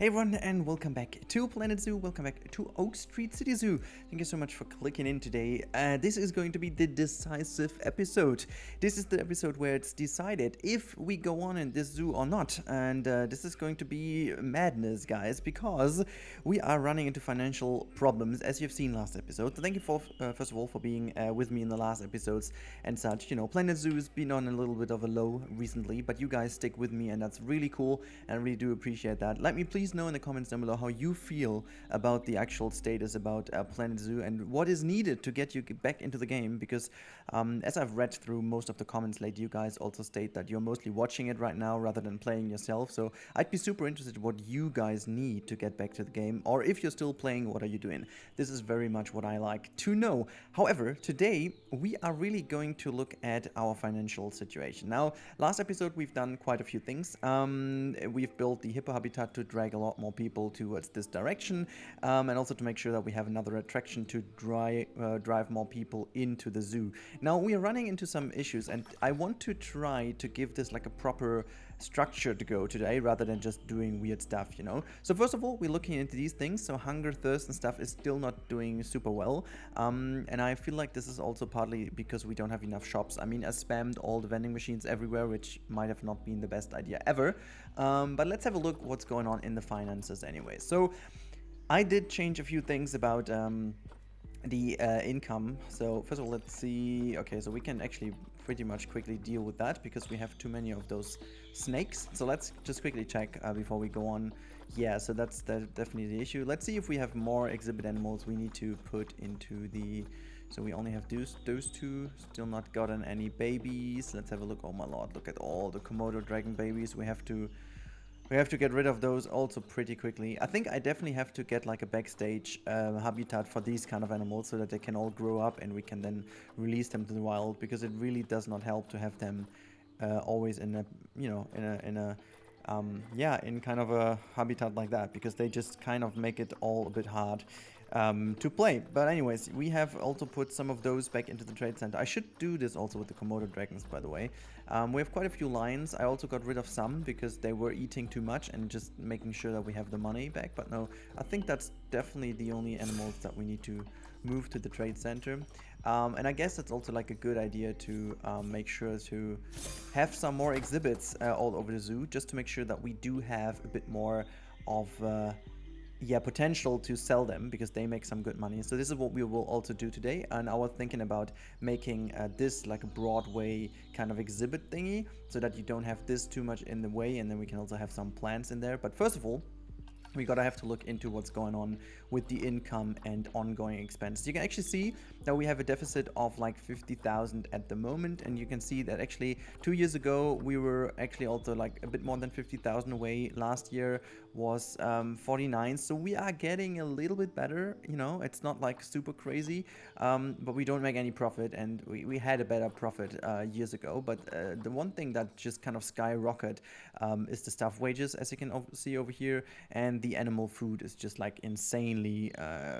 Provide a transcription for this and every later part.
Hey everyone, and welcome back to Planet Zoo. Welcome back to Oak Street City Zoo. Thank you so much for clicking in today. This is going to be the decisive episode. This is the episode where it's decided if we go on in this zoo or not. And this is going to be madness, guys, because we are running into financial problems, as you've seen last episode. So thank you for, first of all, for being with me in the last episodes and such. You know, Planet Zoo has been on a little bit of a low recently, but you guys stick with me, and that's really cool, and I really do appreciate that. Let me please know in the comments down below how you feel about the actual status about Planet Zoo and what is needed to get you back into the game, because as I've read through most of the comments lately, you guys also state that you're mostly watching it right now rather than playing yourself. So I'd be super interested in what you guys need to get back to the game, or if you're still playing, what are you doing? This is very much what I like to know. However, today we are really going to look at our financial situation. Now, last episode we've done quite a few things. We've built the hippo habitat to drag a lot more people towards this direction, and also to make sure that we have another attraction to drive more people into the zoo. Now, we are running into some issues, and I want to try to give this like a proper structure to go today rather than just doing weird stuff, you know. So first of all, we're looking into these things. So hunger, thirst and stuff is still not doing super well, and I feel like this is also partly because we don't have enough shops. I mean, I spammed all the vending machines everywhere, which might have not been the best idea ever, but let's have a look what's going on in the finances anyway. So I did change a few things about the income. So first of all, let's see. Okay, so we can actually pretty much quickly deal with that because we have too many of those snakes. So let's just quickly check before we go on. Yeah, so that's definitely the issue. Let's see if we have more exhibit animals we need to put into the... So we only have those two. Still not gotten any babies. Let's have a look. Oh my lord, look at all the Komodo dragon babies. We have to get rid of those also pretty quickly. I think I definitely have to get like a backstage habitat for these kind of animals so that they can all grow up and we can then release them to the wild, because it really does not help to have them always in a, you know, in kind of a habitat like that, because they just kind of make it all a bit hard to play. But anyways, we have also put some of those back into the trade center. I should do this also with the Komodo dragons, by the way. We have quite a few lions. I also got rid of some because they were eating too much, and just making sure that we have the money back. But no, I think that's definitely the only animals that we need to move to the trade center. And I guess it's also like a good idea to make sure to have some more exhibits all over the zoo, just to make sure that we do have a bit more of potential to sell them, because they make some good money. So this is what we will also do today, and I was thinking about making this like a Broadway kind of exhibit thingy, so that you don't have this too much in the way, and then we can also have some plants in there. But first of all, we gotta have to look into what's going on with the income and ongoing expenses. You can actually see that we have a deficit of like 50,000 at the moment, and you can see that actually 2 years ago we were actually also like a bit more than 50,000 away. Last year was 49, so we are getting a little bit better, you know. It's not like super crazy, but we don't make any profit, and we had a better profit years ago. But the one thing that just kind of skyrocketed is the staff wages, as you can see over here, and the animal food is just like insanely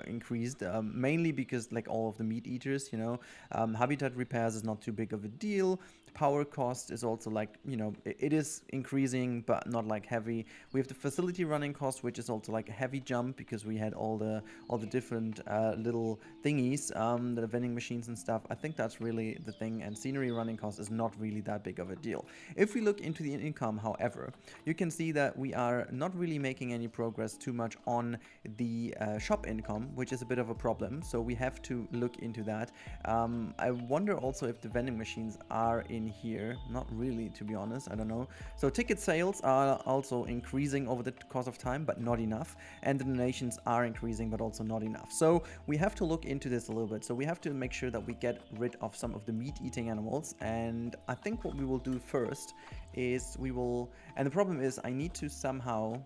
increased, mainly because like all of the meat eaters, you know. Habitat repairs is not too big of a deal. Power cost is also like, you know, it is increasing, but not like heavy. We have the facility running cost, which is also like a heavy jump, because we had all the different little thingies, the vending machines and stuff. I think that's really the thing. And scenery running cost is not really that big of a deal. If we look into the income, however, you can see that we are not really making any progress too much on the shop income, which is a bit of a problem. So we have to look into that. I wonder also if the vending machines are in here. Not really, to be honest. I don't know. So ticket sales are also increasing over the course of time, but not enough. And the donations are increasing, but also not enough. So we have to look into this a little bit. So we have to make sure that we get rid of some of the meat-eating animals. And I think what we will do first is we will... And the problem is I need to somehow...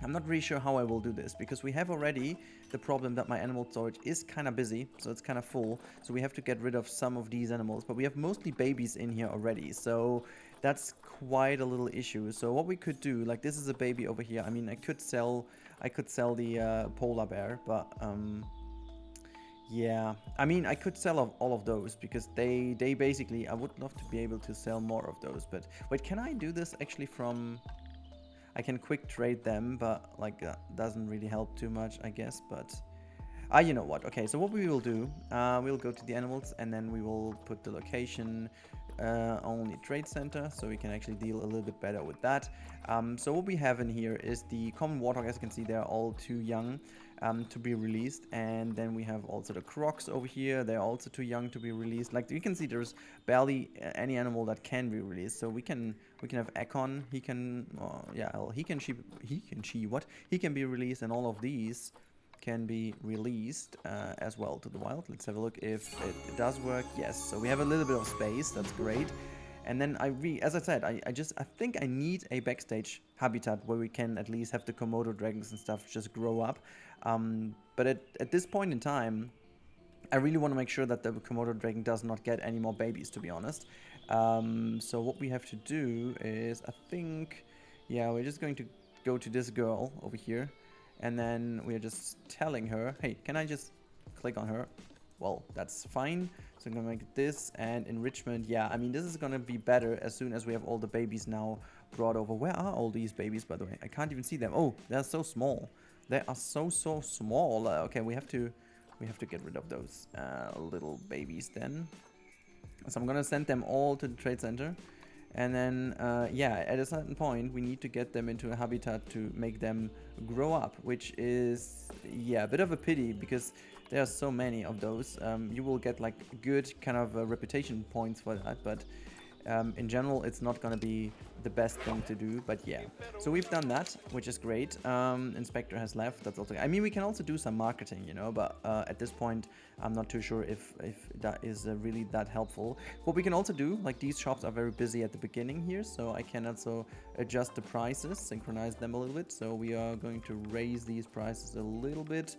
I'm not really sure how I will do this, because we have already the problem that my animal storage is kind of busy, so it's kind of full. So we have to get rid of some of these animals, but we have mostly babies in here already, so that's quite a little issue. So what we could do, like this is a baby over here. I mean, I could sell the polar bear, but yeah, I mean, I could sell all of those, because they basically, I would love to be able to sell more of those. But wait, can I do this actually from... I can quick trade them, but like doesn't really help too much, I guess. But you know what? Okay, so what we will do, we'll go to the animals, and then we will put the location only trade center, so we can actually deal a little bit better with that. So what we have in here is the common warthog. As you can see, they're all too young to be released, and then we have also the crocs over here. They're also too young to be released. Like you can see, there's barely any animal that can be released. So we can have Econ. He can he can be released, and all of these can be released as well to the wild. Let's have a look if it does work. Yes, so we have a little bit of space. That's great. And then as I said, I think I need a backstage habitat where we can at least have the Komodo dragons and stuff just grow up. But at this point in time, I really want to make sure that the Komodo dragon does not get any more babies, to be honest. So what we have to do is, I think, yeah, we're just going to go to this girl over here. And then we're just telling her, hey, can I just click on her? Well, that's fine. So I'm gonna make this, and enrichment. Yeah, I mean, this is gonna be better as soon as we have all the babies now brought over. Where are all these babies, by the way? I can't even see them. Oh, they're so small. They are so small. Okay, we have to get rid of those little babies then. So I'm gonna send them all to the trade center. And then, yeah, at a certain point, we need to get them into a habitat to make them grow up, which is, yeah, a bit of a pity because there are so many of those. You will get like good kind of reputation points for that, but in general, it's not going to be the best thing to do. But yeah, so we've done that, which is great. Inspector has left. That's also, I mean, we can also do some marketing, you know, but at this point, I'm not too sure if that is really that helpful. What we can also do, like these shops are very busy at the beginning here, so I can also adjust the prices, synchronize them a little bit. So we are going to raise these prices a little bit,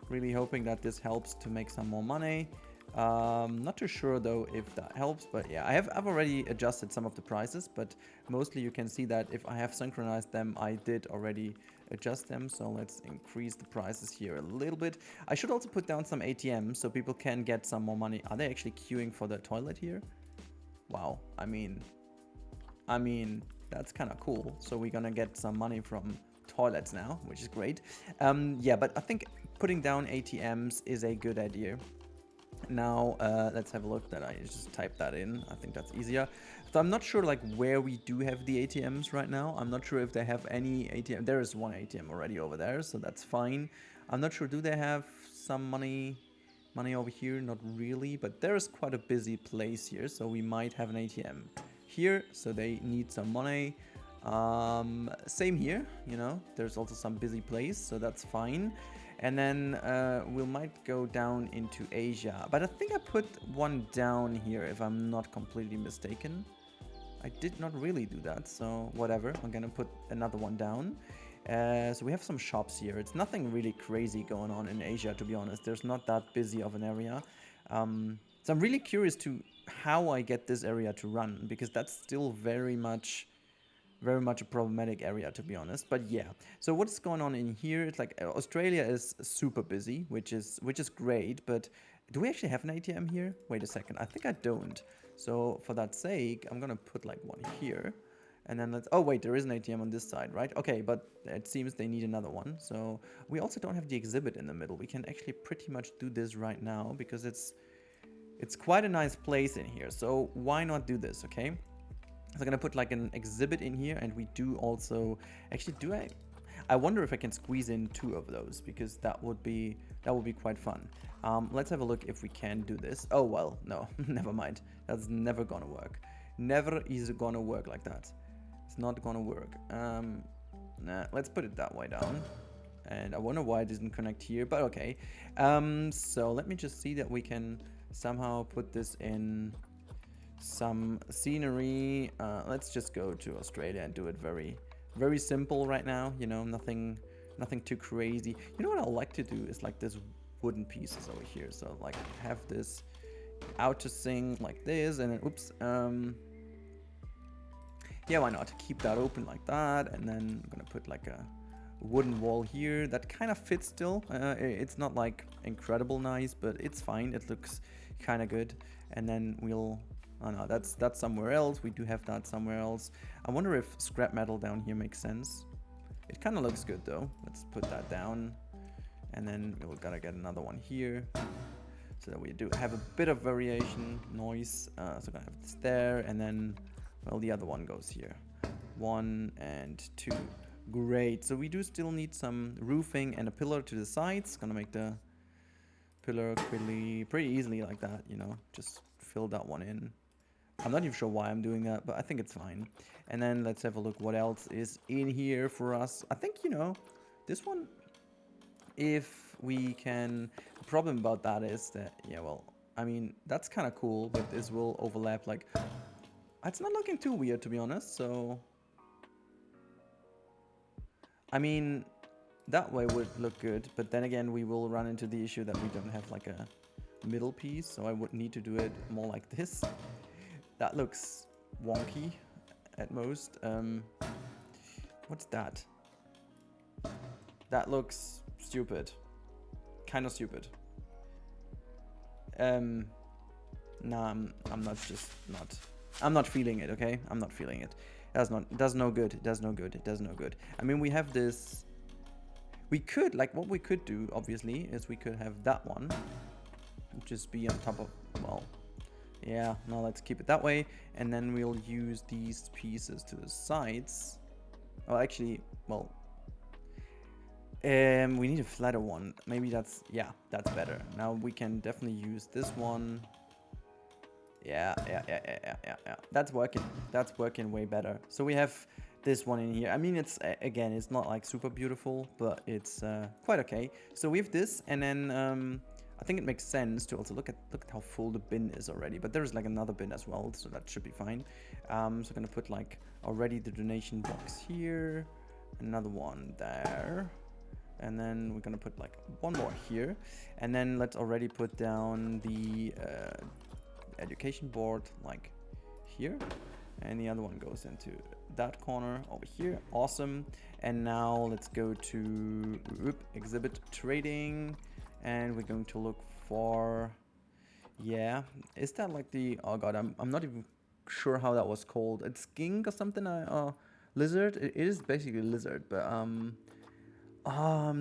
really hoping that this helps to make some more money. Not too sure though if that helps, but yeah, I've already adjusted some of the prices, but mostly you can see that if I have synchronized them, I did already adjust them. So let's increase the prices here a little bit. I should also put down some ATMs so people can get some more money. Are they actually queuing for the toilet here? Wow, I mean that's kind of cool. So we're gonna get some money from toilets now, which is great. Yeah, but I think putting down ATMs is a good idea. Now let's have a look. That I just type that in. I think that's easier. So I'm not sure like where we do have the ATMs right now. I'm not sure if they have any ATM. There is one ATM already over there, so that's fine. I'm not sure. Do they have some money over here? Not really, but there is quite a busy place here, so we might have an ATM here. So they need some money. Same here. You know, there's also some busy place, so that's fine. And then we might go down into Asia. But I think I put one down here, if I'm not completely mistaken. I did not really do that, so whatever. I'm gonna put another one down. So we have some shops here. It's nothing really crazy going on in Asia, to be honest. There's not that busy of an area. So I'm really curious to how I get this area to run, because that's still very much a problematic area, to be honest. But yeah, so what's going on in here? It's like Australia is super busy, which is great. But do we actually have an ATM here? Wait a second, I think I don't. So for that sake, I'm gonna put like one here, and then let's, oh wait, there is an ATM on this side, right? Okay, but it seems they need another one. So we also don't have the exhibit in the middle. We can actually pretty much do this right now because it's quite a nice place in here. So why not do this? Okay, so I'm gonna put like an exhibit in here, and we do also actually I wonder if I can squeeze in 2 of those, because that would be quite fun. Let's have a look if we can do this. Oh well, no, never mind. That's never gonna work. Never is gonna work like that. It's not gonna work. Nah, let's put it that way down. And I wonder why it didn't connect here, but okay. So let me just see that we can somehow put this in some scenery. Let's just go to Australia and do it very, very simple right now. You know, nothing too crazy. You know what I like to do is like this wooden pieces over here. So like have this out to sing like this, and then oops. Yeah, why not? Keep that open like that, and then I'm gonna put like a wooden wall here that kind of fits still. It's not like incredible nice, but it's fine. It looks kind of good. And then we'll Oh no, that's somewhere else. We do have that somewhere else. I wonder if scrap metal down here makes sense. It kind of looks good though. Let's put that down. And then we're gonna get another one here. So that we do have a bit of variation, noise. So we're gonna have this there, and then, well, the other one goes here. 1 and 2. Great. So we do still need some roofing and a pillar to the sides. Gonna make the pillar pretty easily like that, you know. Just fill that one in. I'm not even sure why I'm doing that, but I think it's fine. And then let's have a look what else is in here for us. I think, you know, this one, if we can... The problem about that is that, yeah, well, I mean, that's kind of cool, but this will overlap, like... It's not looking too weird, to be honest, so... I mean, that way would look good, but then again, we will run into the issue that we don't have, like, a middle piece, so I would need to do it more like this. That looks wonky at most. What's that? That looks stupid. Kind of stupid. Nah, I'm not feeling it, okay? I'm not feeling it. It does no good. It does no good. It does no good. I mean, we have this... We could, like, what we could do, obviously, is we could have that one just be on top of, well... Yeah, now let's keep it that way, and then we'll use these pieces to the sides. Oh, actually, well, we need a flatter one. Maybe that's, yeah, that's better. Now we can definitely use this one. Yeah. That's working. That's working way better. So we have this one in here. I mean, it's, again, it's not like super beautiful, but it's quite okay. So we have this, and then I think it makes sense to also look at how full the bin is already. But there's like another bin as well, so that should be fine. So I'm gonna put like already the donation box here, another one there, and then we're gonna put like one more here, and then let's already put down the education board like here, and the other one goes into that corner over here. Awesome. And now let's go to exhibit trading. And we're going to look for, yeah, is that like the, oh god, I'm not even sure how that was called. It's skink or something, lizard. It is basically lizard, but I'm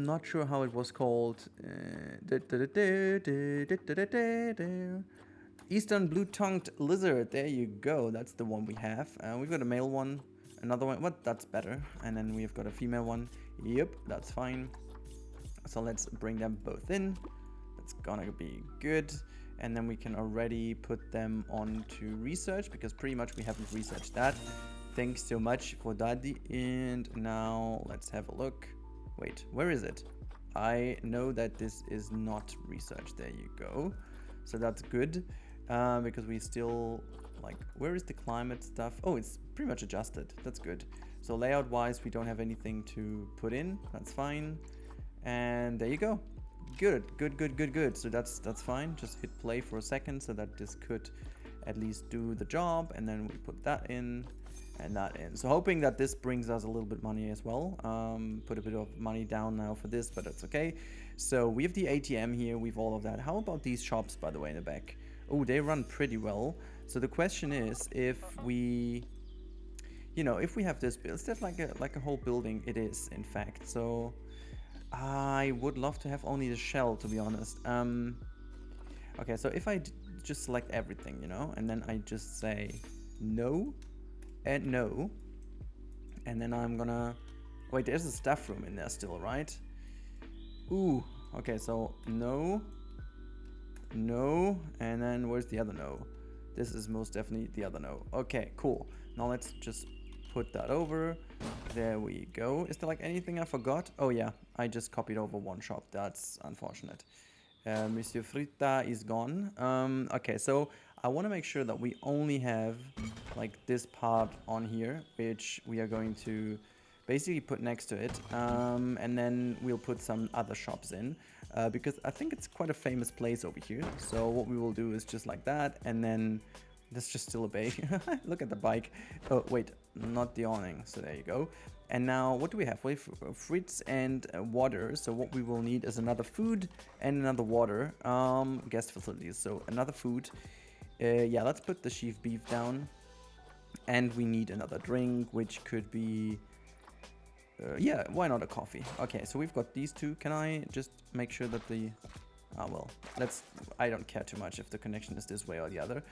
not sure how it was called. Eastern blue-tongued lizard. There you go. That's the one we have. We've got a male one, another one. What? That's better. And then we've got a female one. Yep, that's fine. So let's bring them both in. That's gonna be good. And then we can already put them onto research, because pretty much we haven't researched that. Thanks so much for that. And now let's have a look. Wait, where is it? I know that this is not research. There you go. So that's good, because we still, like, where is the climate stuff? Oh, it's pretty much adjusted. That's good. So layout wise, we don't have anything to put in. That's fine. And there you go. Good. So that's fine. Just hit play for a second so that this could at least do the job. And then we put that in and that in. So hoping that this brings us a little bit money as well. Put a bit of money down now for this, but that's okay. So we have the ATM here. We have all of that. How about these shops, by the way, in the back? Oh, they run pretty well. So the question is, if we, you know, if we have this, is that like a whole building? It is, in fact. So I would love to have only the shell, to be honest. Okay, so if I just select everything, you know, and then I just say no and no, and then I'm gonna wait, there's a staff room in there still, right? Ooh, okay, so no, and then where's the other no? This is most definitely the other no. Okay, cool. Now let's just put that over. There we go. Is there like anything I forgot? Oh yeah, I just copied over one shop. That's unfortunate. Monsieur Frita is gone. Okay, so I want to make sure that we only have like this part on here, which we are going to basically put next to it. And then we'll put some other shops in, because I think it's quite a famous place over here. So what we will do is just like that, and then that's just still a bay. Look at the bike. Oh, wait, not the awning. So there you go. And now what do we have? We have fruits and water. So what we will need is another food and another water. Guest facilities. So another food Yeah, let's put the sheaf beef down. And we need another drink, which could be... yeah, why not a coffee? Okay, so we've got these two. Can I just make sure that the... Oh, well, I don't care too much if the connection is this way or the other.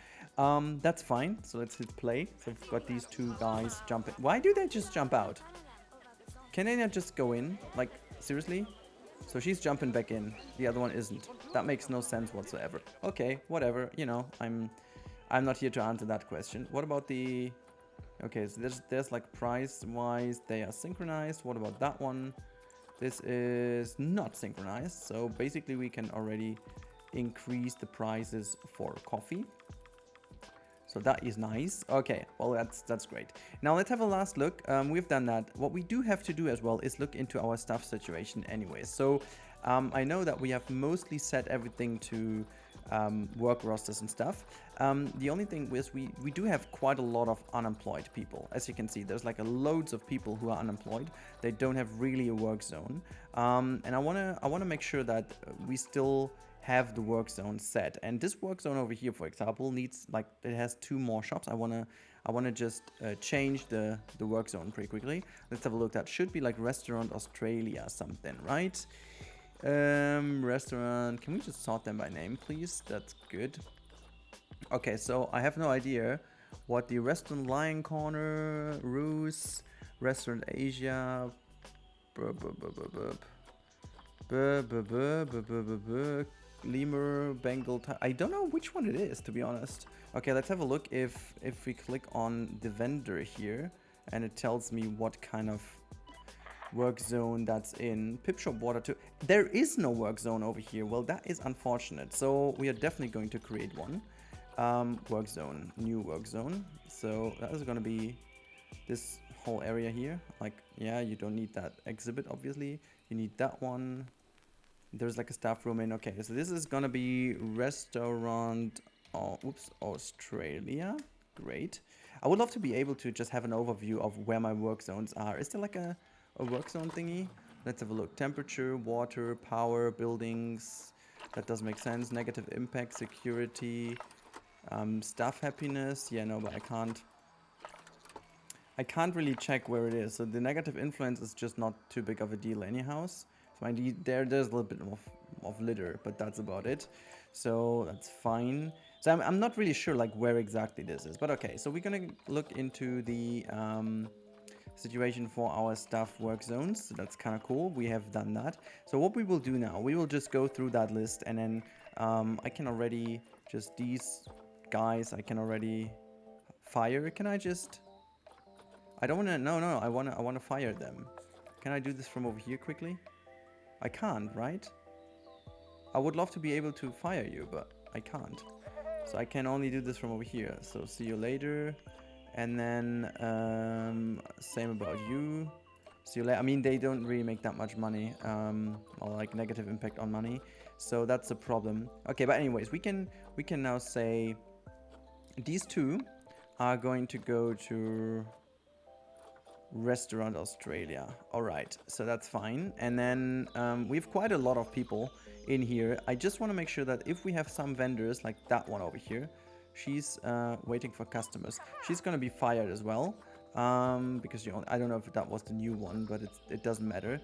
That's fine. So let's hit play. So we've got these two guys jumping. Why do they just jump out? Can they not just go in? Like, seriously? So she's jumping back in. The other one isn't. That makes no sense whatsoever. Okay, whatever. You know, I'm not here to answer that question. What about the... Okay, so there's like price-wise, they are synchronized. What about that one? This is not synchronized. So basically we can already increase the prices for coffee. So that is nice. Okay, well, that's great. Now let's have a last look. We've done that. What we do have to do as well is look into our staff situation anyways. So I know that we have mostly set everything to work rosters and stuff. The only thing is we do have quite a lot of unemployed people. As you can see, there's like loads of people who are unemployed. They don't have really a work zone. And I wanna make sure that we still have the work zone set. And this work zone over here, for example, needs, like, it has 2 more shops. I wanna just change the work zone pretty quickly. Let's have a look. That should be like Restaurant Australia something, right? Restaurant, can we just sort them by name, please? That's good. Okay, so I have no idea what the Restaurant Lion Corner, Roos, Restaurant Asia, Lemur, Bengal Tiger. I don't know which one it is, to be honest. Okay, let's have a look if we click on the vendor here and it tells me what kind of work zone that's in. Pip Shop Water 2. There is no work zone over here. Well, that is unfortunate. So we are definitely going to create one. Work zone, new work zone. So that is going to be this whole area here. Like, yeah, you don't need that exhibit, obviously. You need that one. There's like a staff room in. Okay, so this is gonna be Restaurant, Australia. Great. I would love to be able to just have an overview of where my work zones are. Is there like a work zone thingy? Let's have a look. Temperature, water, power, buildings. That does make sense. Negative impact, security, staff happiness. Yeah, no, but I can't really check where it is. So the negative influence is just not too big of a deal anyhow. So there's a little bit of litter, but that's about it. So that's fine. So I'm not really sure like where exactly this is, but okay. So we're gonna look into the situation for our staff work zones. So that's kind of cool. We have done that. So what we will do now, we will just go through that list, and then I can already just these guys I can already fire. Can I just? I don't want to. No. I want to fire them. Can I do this from over here quickly? I can't, right? I would love to be able to fire you, but I can't. So I can only do this from over here. So see you later. And then same about you. See you later. I mean, they don't really make that much money, or like negative impact on money. So that's a problem. Okay, but anyways, we can now say these two are going to go to Restaurant Australia. All right, so that's fine. And then we have quite a lot of people in here. I just want to make sure that if we have some vendors like that one over here, she's waiting for customers. She's going to be fired as well, because I don't know if that was the new one, but it doesn't matter,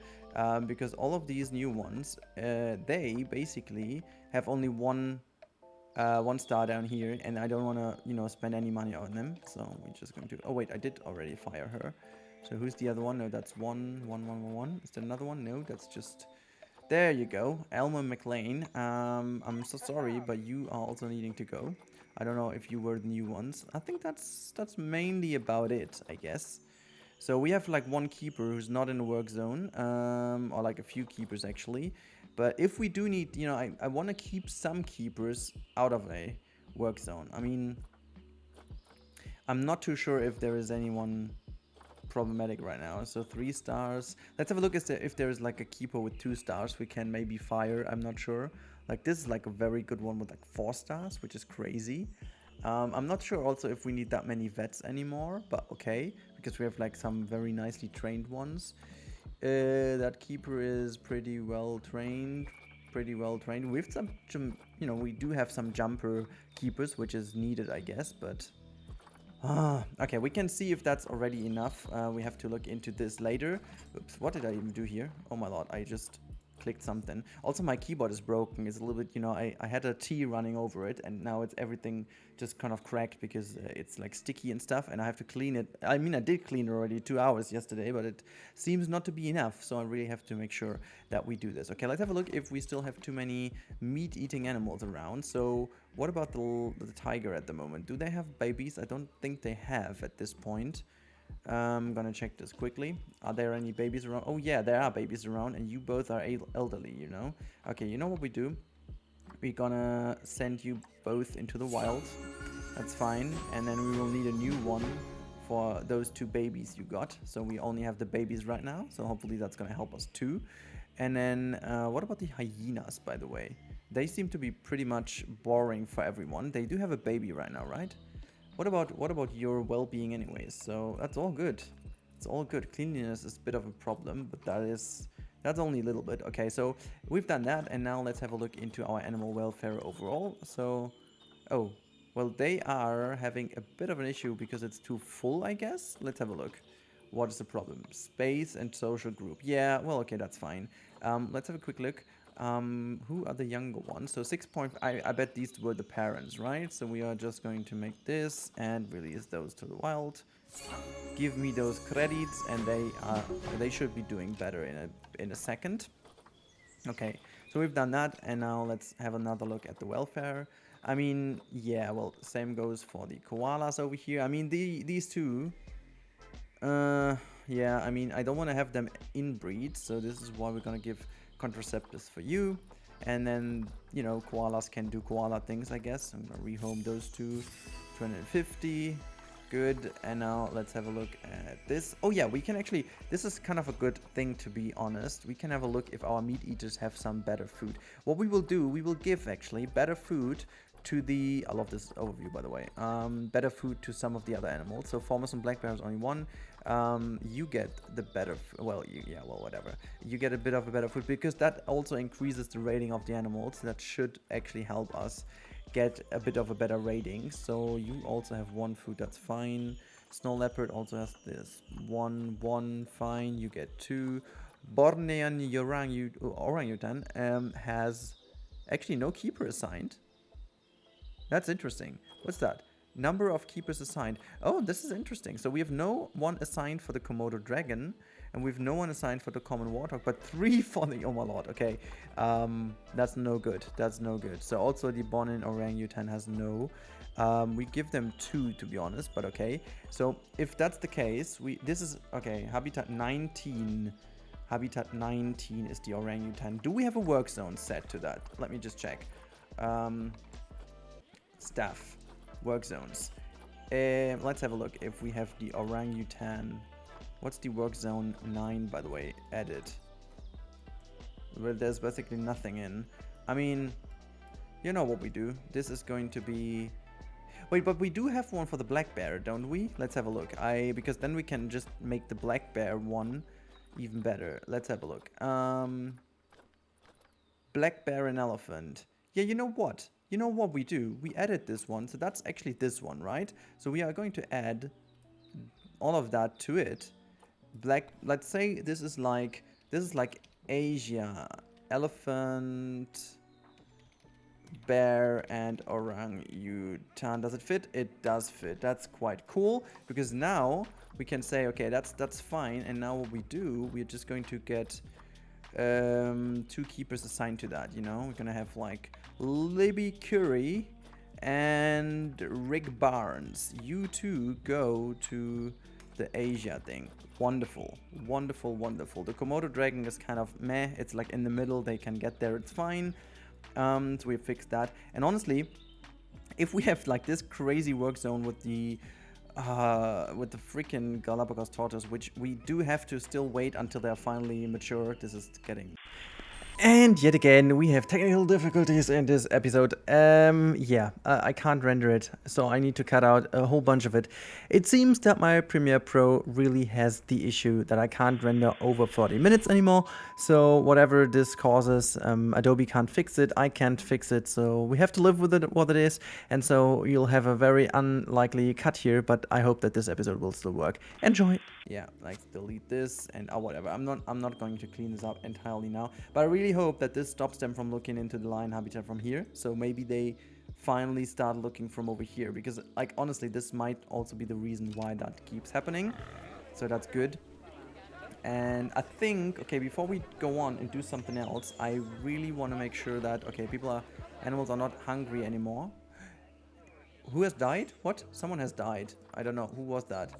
because all of these new ones, they basically have only one star down here, and I don't want to spend any money on them. So we're just going to. Oh wait, I did already fire her. So who's the other one? No, that's one. Is there another one? No, that's just... There you go. Elmer McLean. I'm so sorry, but you are also needing to go. I don't know if you were the new ones. I think that's mainly about it, I guess. So we have like one keeper who's not in the work zone, or like a few keepers actually. But if we do need, I want to keep some keepers out of a work zone. I mean, I'm not too sure if there is anyone problematic right now. So 3 stars. Let's have a look if there is like a keeper with 2 stars we can maybe fire. I'm not sure. Like this is like a very good one with like 4 stars, which is crazy. I'm not sure also if we need that many vets anymore, but okay, because we have like some very nicely trained ones. That keeper is pretty well trained. pretty well trained. With some, you know, we do have some jumper keepers, which is needed, I guess, but... okay, we can see if that's already enough. We have to look into this later. Oops, what did I even do here? Oh my lord, I just clicked something. Also, my keyboard is broken. It's a little bit, you know, I had a tea running over it, and now it's everything just kind of cracked because it's like sticky and stuff, and I have to clean it. I mean, I did clean it already 2 hours yesterday, but it seems not to be enough, so I really have to make sure that we do this. Okay, let's have a look if we still have too many meat-eating animals around. So what about the tiger at the moment? Do they have babies? I don't think they have at this point. I'm gonna check this quickly. Are there any babies around? Oh yeah, there are babies around, and you both are elderly, you know. Okay, you know what we do? We're gonna send you both into the wild. That's fine. And then we will need a new one for those 2 babies you got. So we only have the babies right now, so hopefully that's gonna help us too. And then what about the hyenas, by the way? They seem to be pretty much boring for everyone. They do have a baby right now, right? What about your well-being anyways? So that's all good. It's all good. Cleanliness is a bit of a problem, but that's only a little bit. Okay, so we've done that, and now let's have a look into our animal welfare overall. So, oh, well, they are having a bit of an issue because it's too full, I guess. Let's have a look. What is the problem? Space and social group. Yeah, well, okay, that's fine. Let's have a quick look. Who are the younger ones? So 6 point, I bet these were the parents, right? So we are just going to make this and release those to the wild. Give me those credits, and they should be doing better in a second. Okay, so we've done that, and now let's have another look at the welfare. I mean, yeah, well, same goes for the koalas over here. I mean, these two, yeah, I mean, I don't want to have them inbreed, so this is why we're gonna give contraceptives for you, and then, you know, koalas can do koala things, I guess. I'm gonna rehome those two. 250, good. And now let's have a look at this. Oh yeah, we can actually, this is kind of a good thing, to be honest. We can have a look if our meat eaters have some better food. What we will do, we will give actually better food to the, I love this overview, by the way, better food to some of the other animals. So farmers and black bears only one. You get the better, well, yeah, well, whatever. You get a bit of a better food, because that also increases the rating of the animals. That should actually help us get a bit of a better rating. So you also have 1 food, that's fine. Snow leopard also has this one, fine. You get 2. Bornean orangutan has actually no keeper assigned. That's interesting. What's that? Number of keepers assigned. Oh, this is interesting. So we have no one assigned for the Komodo dragon, and we have no one assigned for the common warthog, but 3 for the, oh my lord, okay. That's no good. That's no good. So also the Bonin orangutan has no. We give them 2, to be honest, but okay. So if that's the case, this is, okay, habitat 19. Habitat 19 is the orangutan. Do we have a work zone set to that? Let me just check. Staff. Work zones. Let's have a look if we have the orangutan. What's the work zone 9, by the way? Edit. Well, there's basically nothing in. I mean, you know what we do. This is going to be... Wait, but we do have one for the black bear, don't we? Let's have a look. Because then we can just make the black bear one even better. Let's have a look. Black bear and elephant. Yeah, you know what? You know what we do? We added this one, so that's actually this one, right? So we are going to add all of that to it. Let's say this is like Asia, elephant, bear, and orangutan. Does it fit? It does fit. That's quite cool, because now we can say, okay, that's fine. And now what we do, we're just going to get 2 keepers assigned to that, you know. We're gonna have like Libby Curry and Rick Barnes. You two go to the Asia thing. Wonderful, wonderful, wonderful. The Komodo dragon is kind of meh. It's like in the middle. They can get there. It's fine. So we fixed that. And honestly, if we have like this crazy work zone with the freaking Galapagos tortoise, which we do have to still wait until they're finally mature. This is getting... And yet again, we have technical difficulties in this episode. I can't render it, so I need to cut out a whole bunch of it. It seems that my Premiere Pro really has the issue that I can't render over 40 minutes anymore. So whatever this causes, Adobe can't fix it, I can't fix it, so we have to live with it what it is. And so you'll have a very unlikely cut here, but I hope that this episode will still work. Enjoy! Yeah, like delete this and whatever. I'm not going to clean this up entirely now, but I really hope that this stops them from looking into the lion habitat from here. So maybe they finally start looking from over here, because like honestly, this might also be the reason why that keeps happening. So that's good. And I think, okay, before we go on and do something else, I really want to make sure that, okay, animals are not hungry anymore. Who has died? What? Someone has died. I don't know. Who was that?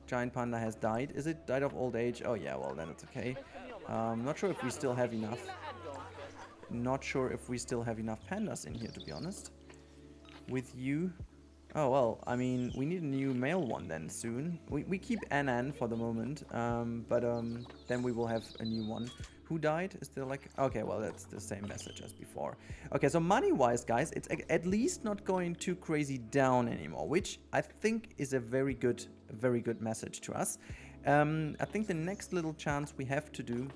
Giant panda has died. Is it died of old age? Oh yeah, well then it's okay. Not sure if we still have enough. Not sure if we still have enough pandas in here, to be honest. With you. Oh well, I mean, we need a new male one then soon. We keep Anan for the moment, but then we will have a new one. Who died? Is there like... Okay, well, that's the same message as before. Okay, so money-wise, guys, it's at least not going too crazy down anymore, which I think is a very good message to us. I think the next little chance we have to do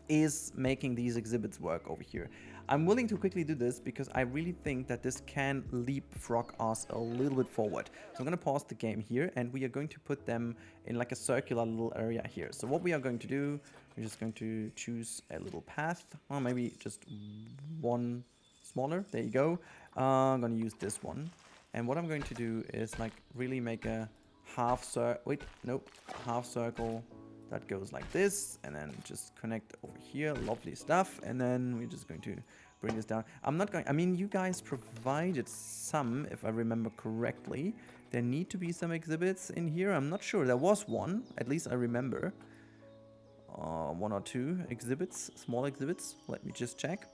is making these exhibits work over here. I'm willing to quickly do this because I really think that this can leapfrog us a little bit forward. So I'm going to pause the game here, and we are going to put them in like a circular little area here. So what we are going to do, we're just going to choose a little path, or maybe just one smaller. There you go. I'm going to use this one. And what I'm going to do is like really make a half circle that goes like this, and then just connect over here. Lovely stuff. And then we're just going to bring this down. I mean, you guys provided some, if I remember correctly. There need to be some exhibits in here. I'm not sure. There was one, at least I remember. One or two exhibits, small exhibits. Let me just check.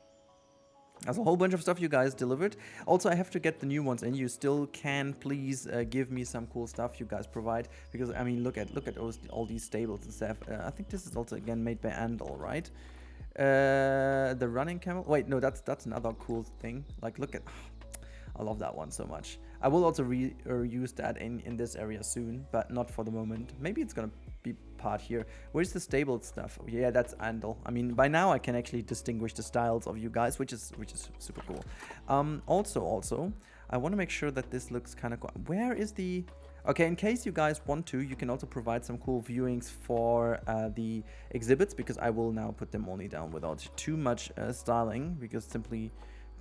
There's a whole bunch of stuff you guys delivered. Also, I have to get the new ones in. You still can please give me some cool stuff you guys provide, because I mean, look at all these stables and stuff. I think this is also again made by Andal, right? The running camel. Wait, no, that's another cool thing. Like, look at. I love that one so much. I will also reuse that in this area soon, but not for the moment. Maybe it's gonna be part here. Where's the stable stuff? Yeah, that's Andal. I mean, by now I can actually distinguish the styles of you guys, which is super cool. Also, I want to make sure that this looks kind of cool. Where is the... Okay, in case you guys want to, you can also provide some cool viewings for the exhibits, because I will now put them only down without too much styling, because simply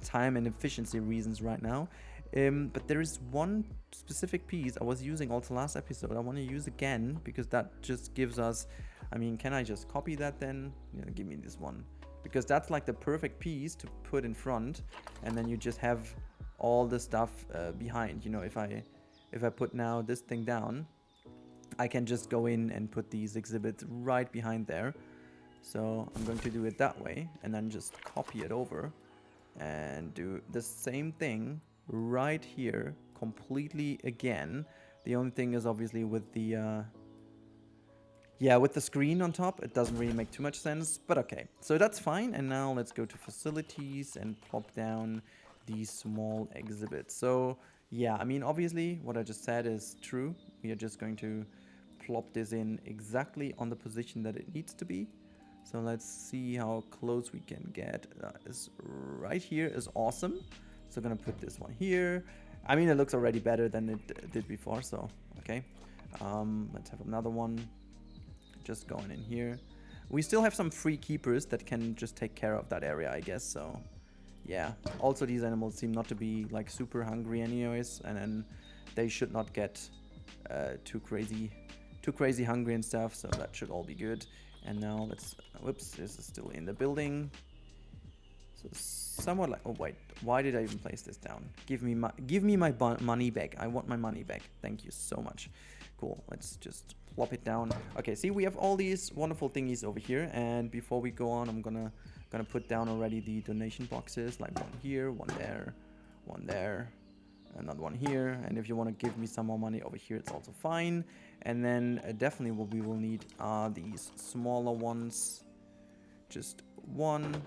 time and efficiency reasons right now. But there is one specific piece I was using also last episode I want to use again, because that just gives us... I mean, can I just copy that then? Yeah, give me this one. Because that's like the perfect piece to put in front, and then you just have all the stuff behind. You know, if I put now this thing down, I can just go in and put these exhibits right behind there. So I'm going to do it that way, and then just copy it over and do the same thing right here completely again. The only thing is obviously with the with the screen on top, it doesn't really make too much sense, but okay, so that's fine. And now let's go to facilities and plop down these small exhibits. So yeah, I mean, obviously what I just said is true. We are just going to plop this in exactly on the position that it needs to be. So let's see how close we can get. Is right here is awesome. So I'm gonna put this one here. I mean, it looks already better than it did before, so okay. Let's have another one just going in here. We still have some free keepers that can just take care of that area, I guess. So yeah, also these animals seem not to be like super hungry anyways, and then they should not get too crazy hungry and stuff, so that should all be good. And now let's... Whoops, this is still in the building. So somewhat like... Oh wait, why did I even place this down? Give me my money back. I want my money back. Thank you so much. Cool, let's just plop it down. Okay, see, we have all these wonderful thingies over here, and before we go on, I'm gonna put down already the donation boxes, like one here, one there, another one here. And if you want to give me some more money over here, it's also fine. And then definitely what we will need are these smaller ones just 1,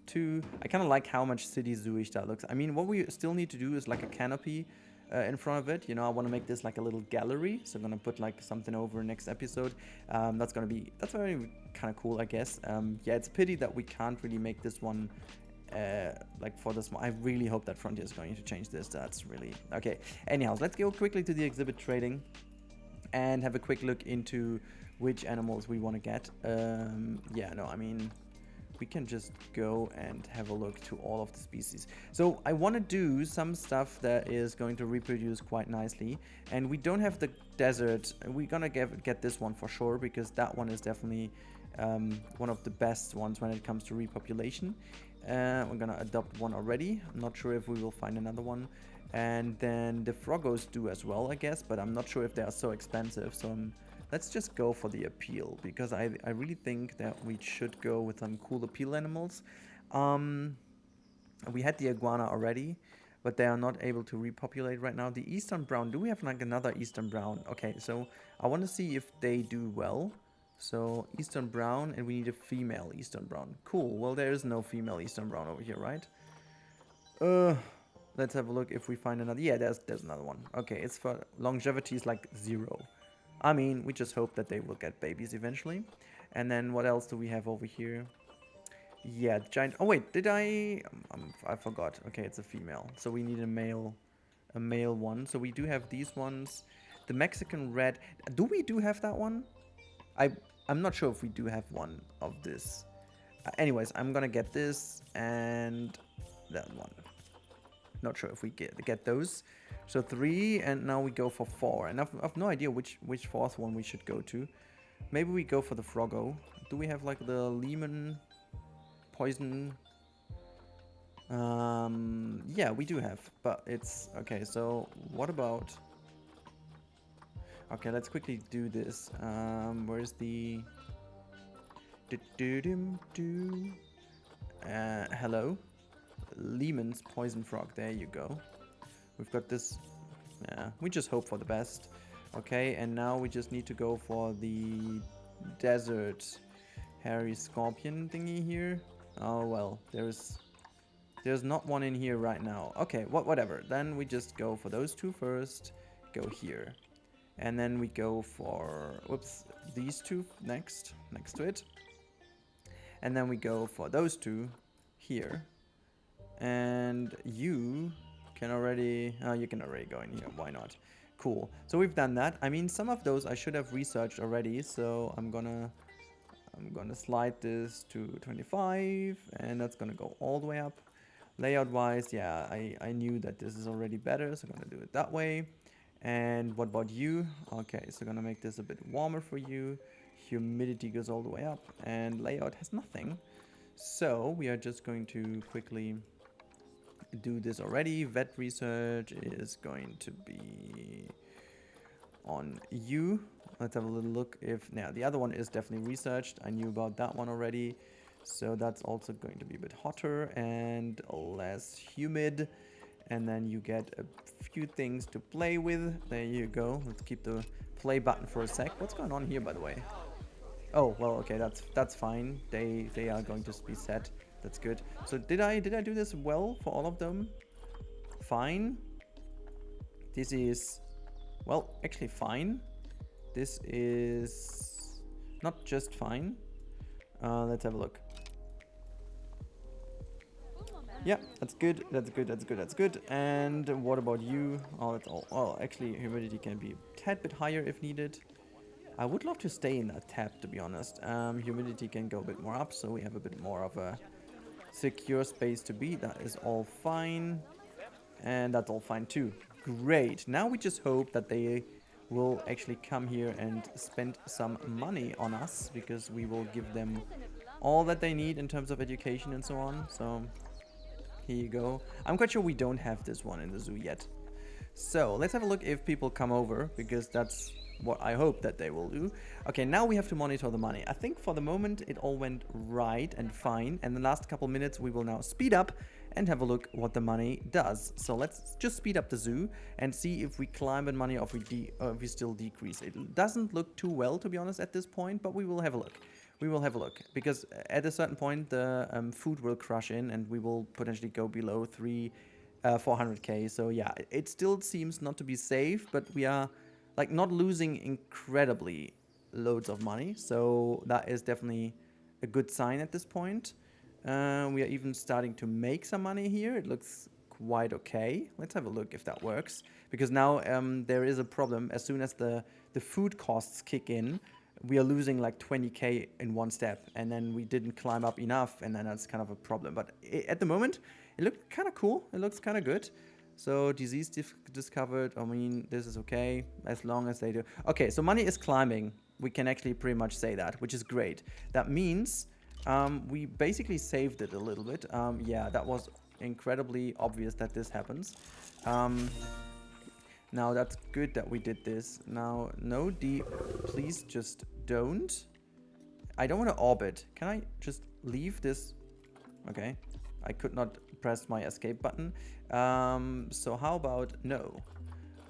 2. I kind of like how much city zoo-ish that looks. I mean, what we still need to do is like a canopy in front of it. You know, I want to make this like a little gallery. So I'm going to put like something over next episode. That's very kind of cool, I guess. Yeah, it's a pity that we can't really make this one like for the small. I really hope that Frontier is going to change this. That's really okay. Anyhow, let's go quickly to the exhibit trading and have a quick look into which animals we want to get. Yeah, no, I mean, we can just go and have a look to all of the species. So I want to do some stuff that is going to reproduce quite nicely, and we don't have the desert. We're gonna get this one for sure, because that one is definitely one of the best ones when it comes to repopulation. We're gonna adopt one already. I'm not sure if we will find another one. And then the Froggos do as well, I guess, but I'm not sure if they are so expensive. So let's just go for the appeal, because I really think that we should go with some cool appeal animals. We had the iguana already, but they are not able to repopulate right now. The Eastern Brown, do we have like another Eastern Brown? Okay, so I want to see if they do well. So Eastern Brown, and we need a female Eastern Brown. Cool, well there is no female Eastern Brown over here, right? Let's have a look if we find another. Yeah, there's another one. Okay, it's for longevity is like 0. I mean, we just hope that they will get babies eventually. And then what else do we have over here? Yeah, giant. Oh wait, did I forgot. Okay, it's a female. So we need a male one. So we do have these ones. The Mexican red. Do we have that one? I'm not sure if we do have one of this. Anyways, I'm gonna get this and that one. Not sure if we get those. So 3, and now we go for 4. And I've no idea which 4th one we should go to. Maybe we go for the Froggo. Do we have like the lemon poison? Yeah, we do have, but it's okay. So what about? Okay, let's quickly do this. Where's the? Hello, Lehman's poison frog. There you go. We've got this. Yeah, we just hope for the best. Okay, and now we just need to go for the desert hairy scorpion thingy here. Oh well, there's not one in here right now. Okay, whatever. Then we just go for those two first. Go here. And then we go for, whoops, these two next to it. And then we go for those two here. And you can already, you can already go in here, why not? Cool, so we've done that. I mean, some of those I should have researched already, so I'm gonna slide this to 25, and that's gonna go all the way up. Layout wise, yeah, I knew that this is already better, so I'm gonna do it that way. And what about you? Okay, so gonna make this a bit warmer for you. Humidity goes all the way up, and layout has nothing. So we are just going to quickly do this already. Vet research is going to be on you. Let's have a little look if, now the other one is definitely researched. I knew about that one already. So that's also going to be a bit hotter and less humid. And then you get a few things to play with. There you go. Let's keep the play button for a sec. What's going on here, by the way? Oh, well, okay, that's fine. They are going to be set. That's good. So did I do this well for all of them? Fine. This is, well, actually fine. This is not just fine. Let's have a look. Yeah, that's good. That's good. That's good. That's good. And what about you? Oh, that's all. Oh, actually, humidity can be a tad bit higher if needed. I would love to stay in that tab, to be honest. Humidity can go a bit more up, so we have a bit more of a secure space to be. That is all fine. And that's all fine too. Great. Now we just hope that they will actually come here and spend some money on us, because we will give them all that they need in terms of education and so on. So here you go. I'm quite sure we don't have this one in the zoo yet. So let's have a look if people come over, because that's what I hope that they will do. Okay, now we have to monitor the money. I think for the moment it all went right and fine, and the last couple minutes we will now speed up and have a look what the money does. So let's just speed up the zoo and see if we climb in money or if we still decrease. It doesn't look too well, to be honest, at this point, but we will have a look. we will have a look, because at a certain point the food will crush in and we will potentially go below 400k. So yeah, it still seems not to be safe, but we are like not losing incredibly loads of money, so that is definitely a good sign at this point. We are even starting to make some money here. It looks quite okay. Let's have a look if that works, because now there is a problem. As soon as the food costs kick in, we are losing like 20k in one step, and then we didn't climb up enough, and then that's kind of a problem. But at the moment, it looked kind of cool. It looks kind of good. So disease discovered. I mean, this is okay as long as they do. Okay, so money is climbing. We can actually pretty much say that, which is great. That means we basically saved it a little bit. Yeah, that was incredibly obvious that this happens. Now that's good that we did this. Now, no D, please just don't. I don't want to orbit. Can I just leave this? Okay, I could not press my escape button. So how about no?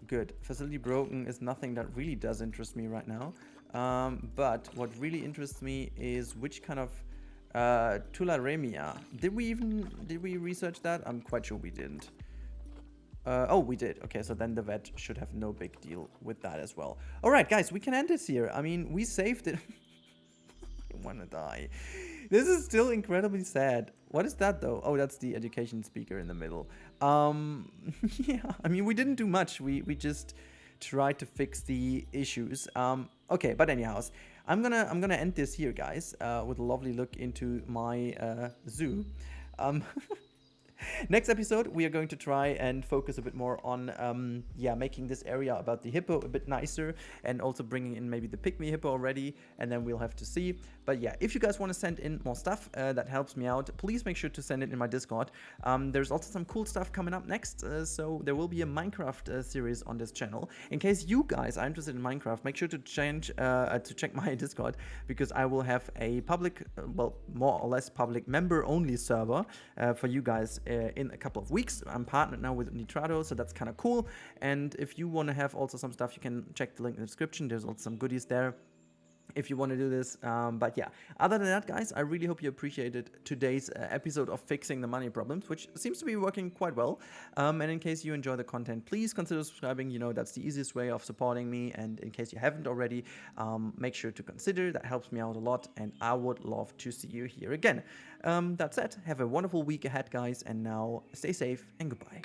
Good. Facility broken is nothing that really does interest me right now. But what really interests me is which kind of tularemia. Did we research that? I'm quite sure we didn't. Oh, we did. Okay, so then the vet should have no big deal with that as well. All right, guys, we can end this here. I mean, we saved it. I want to die. This is still incredibly sad. What is that, though? Oh, that's the education speaker in the middle. Yeah, I mean, we didn't do much. We just tried to fix the issues. Okay, but anyhows, I'm gonna end this here, guys, with a lovely look into my zoo. Next episode, we are going to try and focus a bit more on, yeah, making this area about the hippo a bit nicer, and also bringing in maybe the pygmy hippo already, and then we'll have to see. But yeah, if you guys want to send in more stuff, that helps me out. Please make sure to send it in my Discord. There's also some cool stuff coming up next, so there will be a Minecraft series on this channel. In case you guys are interested in Minecraft, make sure to check my Discord, because I will have a public, well, more or less public member-only server for you guys in a couple of weeks. I'm partnered now with Nitrado, so that's kind of cool. And if you want to have also some stuff, you can check the link in the description. There's also some goodies there if you want to do this. But yeah, other than that, guys, I really hope you appreciated today's episode of Fixing the Money Problems, which seems to be working quite well. And in case you enjoy the content, please consider subscribing. You know, that's the easiest way of supporting me. And in case you haven't already, make sure to consider. That helps me out a lot, and I would love to see you here again. That said, have a wonderful week ahead, guys, and now stay safe and goodbye.